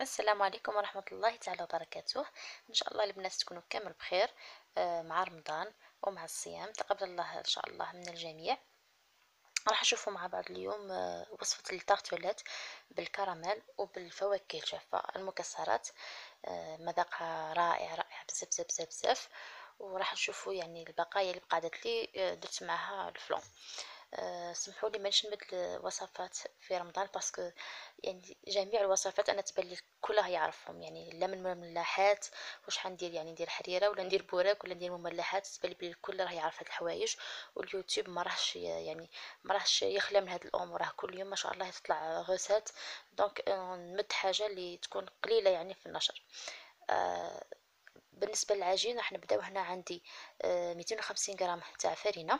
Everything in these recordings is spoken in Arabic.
السلام عليكم ورحمة الله تعالى وبركاته. إن شاء الله البنات تكونوا كامل بخير، مع رمضان ومع الصيام تقبل الله إن شاء الله من الجميع. راح نشوفوا مع بعض اليوم وصفة التارتولات بالكراميل وبالفواكه الجافة المكسرات. مذاقها رائع رائع بزاف بزاف بزاف بزاف. وراح نشوفوا يعني البقايا اللي بقادت لي، درت معها الفلون. سمحوا لي مانيش نبدل الوصفات في رمضان باسكو يعني جميع الوصفات انا تبان لي كلها يعرفهم، يعني لا من المملحات واش حندير، يعني ندير حريره ولا ندير بوراك ولا ندير مملحات، تبان لي بلي الكل راه يعرف هاد الحوايج. واليوتيوب ما راهش يعني ما راهش يخلى من هاد الامور، راه كل يوم ما شاء الله تطلع غوسات. دونك نمد حاجه اللي تكون قليله يعني في النشر. آه، بالنسبه للعجين راح نبداو. هنا عندي 250 غرام تاع فرينه.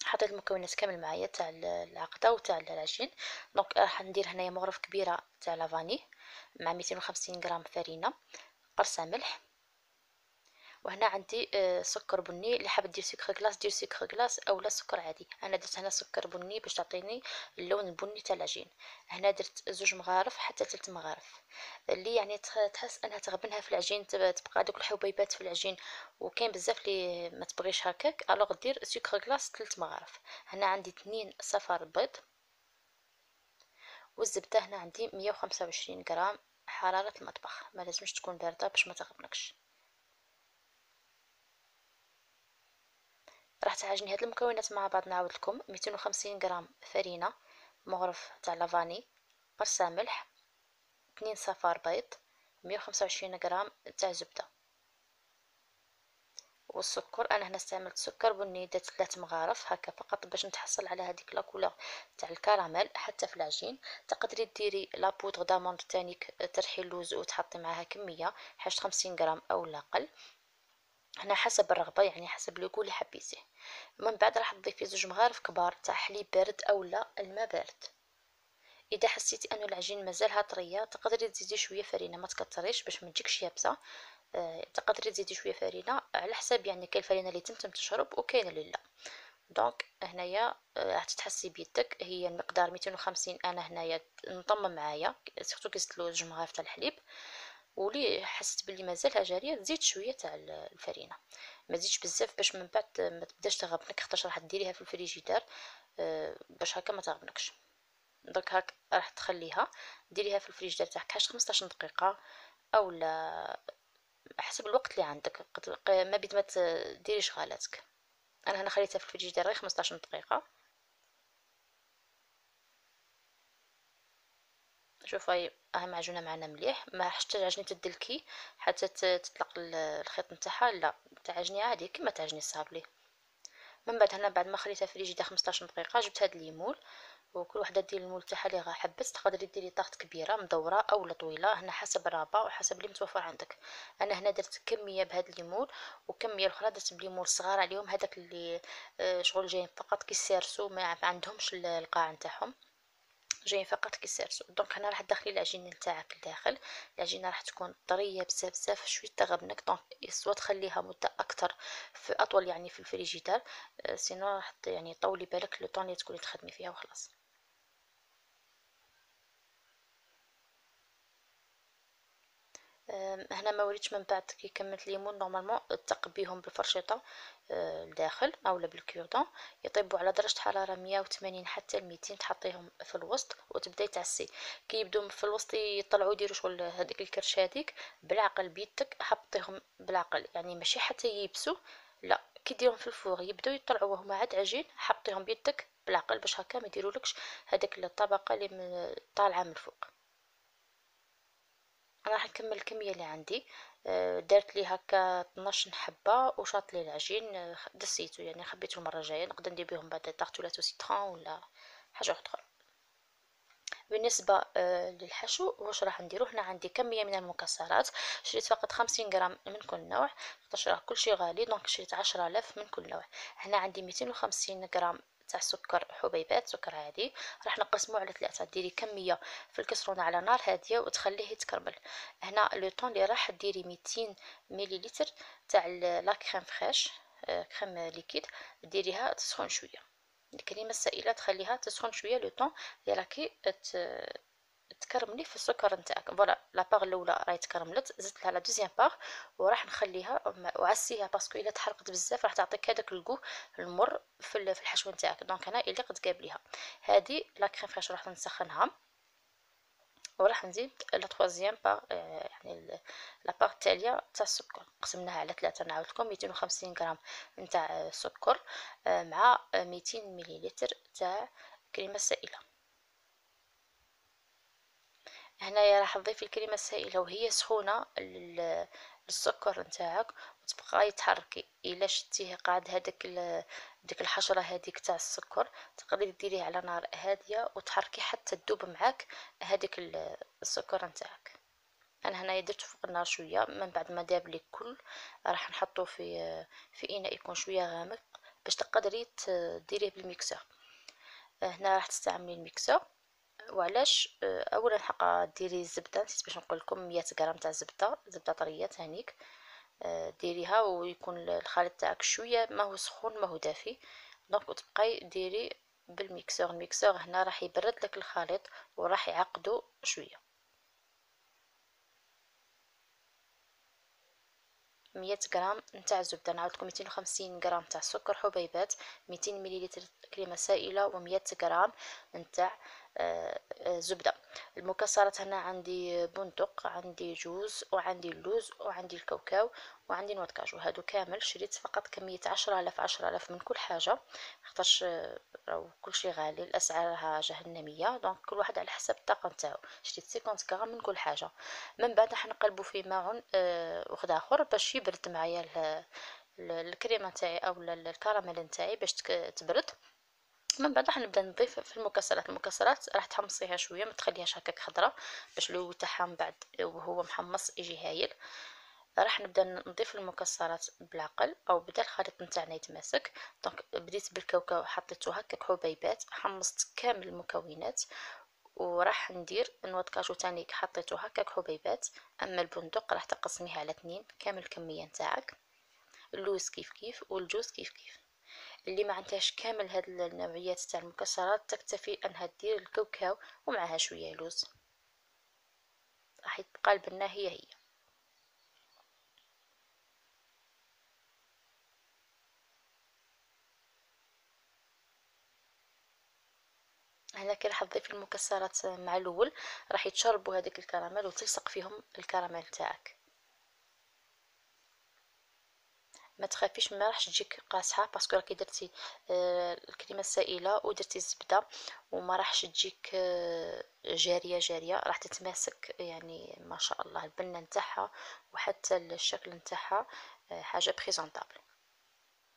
حطيت المكونات كامل معايا تاع العقده وتاع العجين. دونك راح ندير هنايا مغرف كبيره تاع لافاني مع 250 غرام فرينه، قرصه ملح. وهنا عندي سكر بني، اللي حاب دير سكر كلاص دير سكر كلاص اولا سكر عادي. انا درت هنا سكر بني باش تعطيني اللون البني تاع العجين. هنا درت 2 مغارف حتى 3 مغارف، اللي يعني تحس انها تغبنها في العجين، تبقى دوك الحبيبات في العجين. وكاين بزاف اللي ما تبغيش هكاك، الوغ دير سكر كلاص 3 مغارف. هنا عندي 2 صفار بيض. والزبده هنا عندي 125 غرام. حراره المطبخ ما لازمش تكون بارده باش ما تغبنكش. راح تعجني هاد المكونات مع بعض. نعاود لكم: 250 غرام فرينه، مغرف تاع لافاني، قرصه ملح، 2 صفار بيض، 125 غرام تاع زبده. والسكر انا هنا استعملت سكر بني، درت 3 مغارف هكا فقط باش نتحصل على هذيك لاكولور تاع الكراميل. حتى في العجين تقدري ديري لا بودغ داموند تانيك، ترحي اللوز وتحطي معاها كميه حاجه 50 غرام او لا اقل. هنا حسب الرغبه، يعني حسب لو اللي حبيتيه. من بعد راح تضيفي 2 مغارف كبار تاع حليب بارد او لا الماء بارد. اذا حسيتي انه العجين مازالها طريه تقدري تزيدي شويه فرينه، ما تكتريش باش ما تجيكش يابسه. تقدري تزيدي شويه فرينه على حساب، يعني كاين الفرينه اللي تمتم تشرب وكاين اللي لا. دونك هنايا راح تتحسي بيدك، هي المقدار 250. انا هنايا نطمم معايا سورتو كي زدت له 2 مغارف تاع الحليب. ولي حسيت بلي مازالها جاريه تزيد شويه تاع الفرينه، ما تزيدش بزاف باش من بعد ما تبداش تغبنك، خاطرش راح ديريها في الفريجيدار باش هكا ما تغبنكش. درك هاك راح تخليها ديريها في الفريجيدار تاعك حاجه 15 دقيقه او لا، حسب الوقت اللي عندك. ما بيد ما تديريش غالاتك. انا هنا خليتها في الفريجيدار غير 15 دقيقه. شوف هاي معجونه معنا مليح، ما حش تعجني تدلكي حتى تطلق الخيط نتاعها، لا تعجني عادي كما تعجني الصابلي. من بعد هنا بعد ما خليتها في الفريجيدار 15 دقيقه جبت هاد الليمون. وكل وحده دير المول تاعها اللي غا حبت. تقدري ديري طاحت كبيره مدوره او طويله، هنا حسب الرغبه وحسب اللي متوفر عندك. انا هنا درت كميه بهاد الليمون وكميه الاخرى درت بليمون صغار عليهم، هذاك اللي شغل جايين فقط كيسيرسو ما عندهمش القاع نتاعهم، جايين فقط كيسيرسو. دونك هنا راح تدخلي العجين نتاعك لداخل. العجينه راح تكون طريه بزاف بزاف شويه تغبنك، دونك سوا تخليها مده اكثر في اطول يعني في الفريجيدار، سينو راح يعني طولي بالك لو طون اللي تكوني تخدمي فيها وخلاص. هنا ما وريتش من بعد كي كملت ليمون نورمالمون تقبيهم بالفرشيطه لداخل اولا بالكيودون، يطيبوا على درجه حراره 180 حتى 200. تحطيهم في الوسط وتبداي تعسي. كي يبدو في الوسط يطلعوا يديروا شغل هذيك الكرش هذيك، بالعقل بيدك حطيهم بالعقل، يعني ماشي حتى ييبسوا، لا كي ديرهم في الفوغ يبداو يطلعوا وهما عاد عجين، حطيهم بيدك بالعقل باش هكا ما يديرولكش هذيك الطبقه اللي طالعه من الفوق. انا راح نكمل الكميه اللي عندي. درت لي هكا 12 حبه وشاط لي العجين، دسيته يعني خبيته المره الجايه نقدر ندير بهم بعد طارتولات وسيترون ولا حاجه اخرى. بالنسبه للحشو واش راح نديرو، هنا عندي كميه من المكسرات. شريت فقط 50 غرام من كل نوع، خاطرش راه كلشي غالي، دونك شريت 10,000 من كل نوع. هنا عندي 250 غرام تاع سكر حبيبات، سكر عادي. راح نقسمو على 3، ديري كميه في الكسرونه على نار هاديه وتخليه يتكرمل. هنا لو طون اللي راح ديري 200 مليلتر تاع لا كريم فريش، كريم ليكيد، ديريها تسخن شويه. الكريمه السائله تخليها تسخن شويه لو طون اللي راكي تكرملي في السكر نتاعك. فوالا لا باغ الاولى راهي تكرملت، زدت لها لا دوزيام باغ وراح نخليها وعسيها، باسكو الا تحرقت بزاف راح تعطيك هذاك الكو المر في الحشوه نتاعك. دونك انا اللي قد قابليها هذه لا كريم فريش راح نسخنها، وراح نزيد لا تروازيام باغ يعني لا باغ التاليه تاع السكر. قسمناها على 3، نعاود لكم 250 غرام نتاع سكر مع 200 مليلتر تاع كريمه سائله. هنايا راح تضيفي الكريمه السائله وهي سخونه للسكر نتاعك، وتبقاي تحركي. الا شتيه قاعد هذاك ديك الحشره هذيك تاع السكر، تقدري ديريه على نار هاديه وتحركي حتى تذوب معاك هذاك السكر نتاعك. انا هنايا درت فوق النار شويه، من بعد ما داب لي كل راح نحطه في اناء يكون شويه غامق باش تقدري ديريه بالميكسر. هنا راح تستعملي الميكسر. وعلاش اولا حقا ديري الزبده، نسيت باش نقول لكم 100 غرام تاع زبده طريه تانيك ديريها، ويكون الخليط تاعك شويه ماهو سخون ماهو دافي. دونك وتبقاي ديري بالميكسور. الميكسور هنا راح يبرد لك الخليط وراح يعقدو شويه. 100 غرام نتاع الزبده، نعاودكم 250 غرام تاع سكر حبيبات، 200 مليلتر كريمه سائله، و100 غرام نتاع زبده. المكسرات هنا عندي بندق، عندي جوز، وعندي اللوز، وعندي الكاوكاو، وعندي نوات كاجو. هادو كامل شريت فقط كميه 10,000 من كل حاجه، خاطرش راهو كلشي غالي، الاسعار جهنميه. دونك كل واحد على حسب الطاقه نتاعو. شريت 50 غرام من كل حاجه. من بعد راح نقلبو في ماعون واحد اخر باش يبرد معايا الكريمه نتاعي او الكراميل نتاعي باش تبرد. من بعد راح نبدا نضيف في المكسرات راح تحمصيها شويه، ما تخليهاش هكاك خضره، باش اللون تاعها من بعد وهو محمص يجي هايل. راح نبدا نضيف المكسرات بالعقل او بدا الخليط نتاعنا يتماسك. دونك بديت بالكاوكاو، حطيته هكاك حبيبات، حمصت كامل المكونات. وراح ندير نواه كاجو تاني حطيته هكاك حبيبات. اما البندق راح تقسميه على 2 كامل الكميه نتاعك. اللوز كيف كيف، والجوز كيف كيف. اللي ما عندهاش كامل هاد النوعيات تاع المكسرات تكتفي انها دير الكاوكاو ومعها شويه لوز، راح تبقى البنه هي. هنا كي راح تضيفي المكسرات مع الاول راح يتشربوا هذيك الكراميل وتلصق فيهم الكراميل تاعك. ما تخافيش ما راحش تجيك قاصحه، باسكو راكي درتي الكريمه السائله ودرتي الزبده، وما راحش تجيك جاريه راح تتماسك يعني ما شاء الله البنه نتاعها وحتى الشكل نتاعها حاجه بريزونطابل.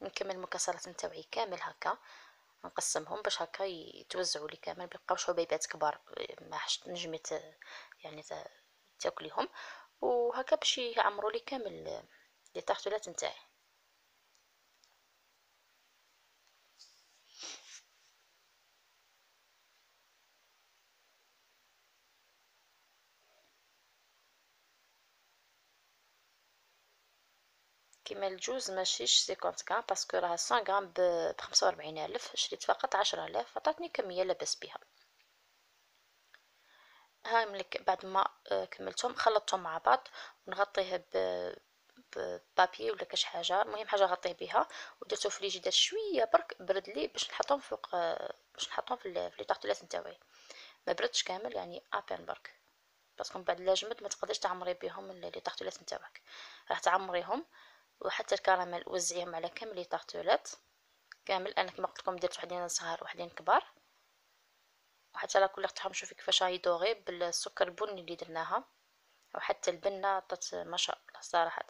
نكمل المكسرات نتاوعي كامل هكا، نقسمهم باش هكا يتوزعوا لي كامل، ميبقاوش حبيبات كبار ما حش تنجمي يعني تاكليهم. وهكا باش يعمروا لي كامل لي طارتولات نتاعي. كيما الجوز ماشيش 50 غرام، باسكو راه 100 غرام ب45,000، شريت فقط 10,000، عطاتني كميه لاباس بها. هاي ملك بعد ما كملتهم خلطتهم مع بعض، ونغطيه ببابي ولا كاش حاجه، المهم حاجه غطيه بها، ودرتو في الفريجيدير شويه برك برد لي باش نحطهم فوق باش نحطهم في لي طارطولات نتاعي. ما بردش كامل يعني ابان برك، باسكو من بعد لا جمد ما تقدرش تعمري بهم لي طارطولات نتاعك. راح تعمريهم، وحتى الكراميل وزعيهم على كامل لي طارطولات كامل. انا كما قلت لكم درت وحدين صغار وحدين كبار، وحتى لا كل تاعهم شوفي كيفاش راهي دوغي بالسكر البني اللي درناها، وحتى البنه عطات ما شاء الله صراحه.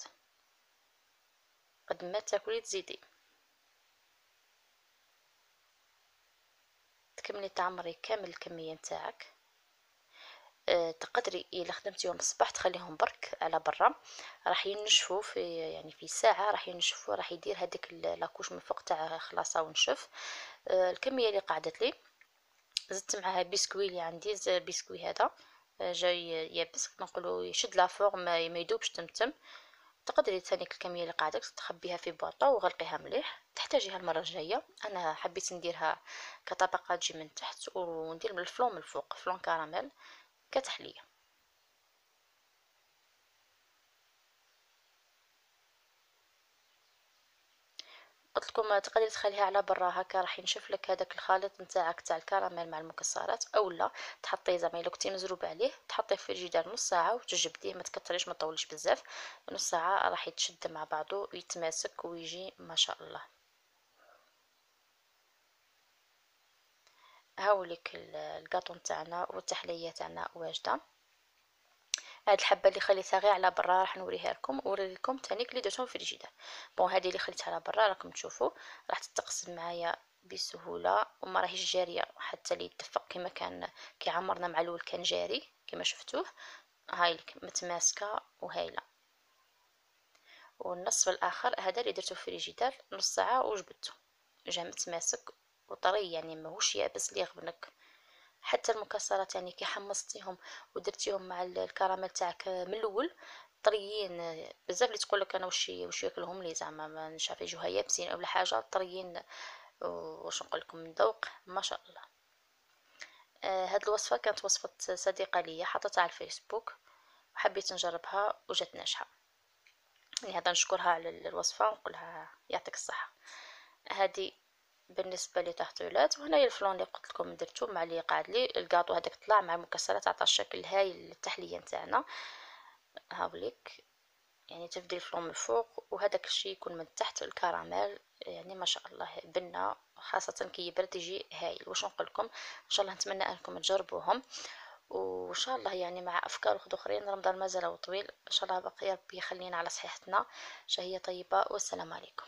قد ما تاكلي تزيدي. تكملي تعمري كامل الكميه نتاعك. تقدري الا خدمتيهم الصباح تخليهم برك على برا، راح ينشفوا في يعني في ساعه راح ينشفوا، راح يدير هذيك لاكوش من فوق تاع خلاصه ونشف. الكميه اللي قعدت لي زدت معاها بسكوي اللي عندي، البسكوي هذا جاي يابس نقولوا يشد لا فوغ ما يذوبش تمتم. تقدري تانيك الكميه اللي قاعدك تخبيها في بواطه وغلقيها مليح، تحتاجيها المره الجايه. انا حبيت نديرها كطبقه تجي من تحت وندير من الفلون من الفوق فلون كراميل. كتحليه. قلت لكم تقدري تخليها على برا هكا راح ينشف لك هذاك الخليط نتاعك تاع الكراميل مع المكسرات، اولا تحطيه زعما الا كنتي مزروب عليه تحطيه في الفريجيدار نص ساعه وتجبديه، ما تكثريش ما تطولش بزاف، نص ساعه راح يتشد مع بعضه ويتماسك ويجي ما شاء الله. هاوليك الكاطو نتاعنا والتحليه تاعنا واجده. هاد الحبه اللي خليتها غير على برا راح نوريها لكم، وريكم تاني اللي درتهم في الفريجيدار. بون هذه اللي خليتها على برا راكم تشوفوا راح تتقسم معايا بسهوله وما راهيش جاريه حتى اللي يتفق كما كان كي عمرنا مع الاول كان جاري كما شفتوه. هاي لك متماسكه وهايله. والنصف الاخر هذا اللي درته في الفريجيدار نص ساعه وجبدته، جا متماسك وطري يعني ماهوش يابس اللي يغبنك. حتى المكسرات يعني كي حمصتيهم ودرتيهم مع الكراميل تاعك من الاول طريين بزاف، اللي تقول لك انا وش ياكلهم لي زعما ما نشاف يجوها يابسين ولا حاجه طريين. واش نقول لكم من ذوق ما شاء الله. هاد الوصفه كانت وصفه صديقه ليا حطتها على الفيسبوك وحبيت نجربها وجات ناجحه، يعني هذا نشكرها على الوصفه ونقولها يعطيك الصحه. هذه بالنسبه لي تحتولات. وهنايا الفلون اللي قلت لكم درتو مع اللي قاعد لي الكاطو هذاك طلع مع المكسرات عطى الشكل هايل للتحليه نتاعنا. هاوليك يعني تفدي الفلون من الفوق وهذاك الشيء يكون من تحت الكراميل، يعني ما شاء الله بنا خاصه كي يبرد يجي هايل. واش نقول لكم ان شاء الله نتمنى انكم تجربوهم، وان شاء الله يعني مع افكار اخرين. رمضان مازال طويل ان شاء الله، بقي ربي يخلينا على صحتنا شهيه طيبه، والسلام عليكم.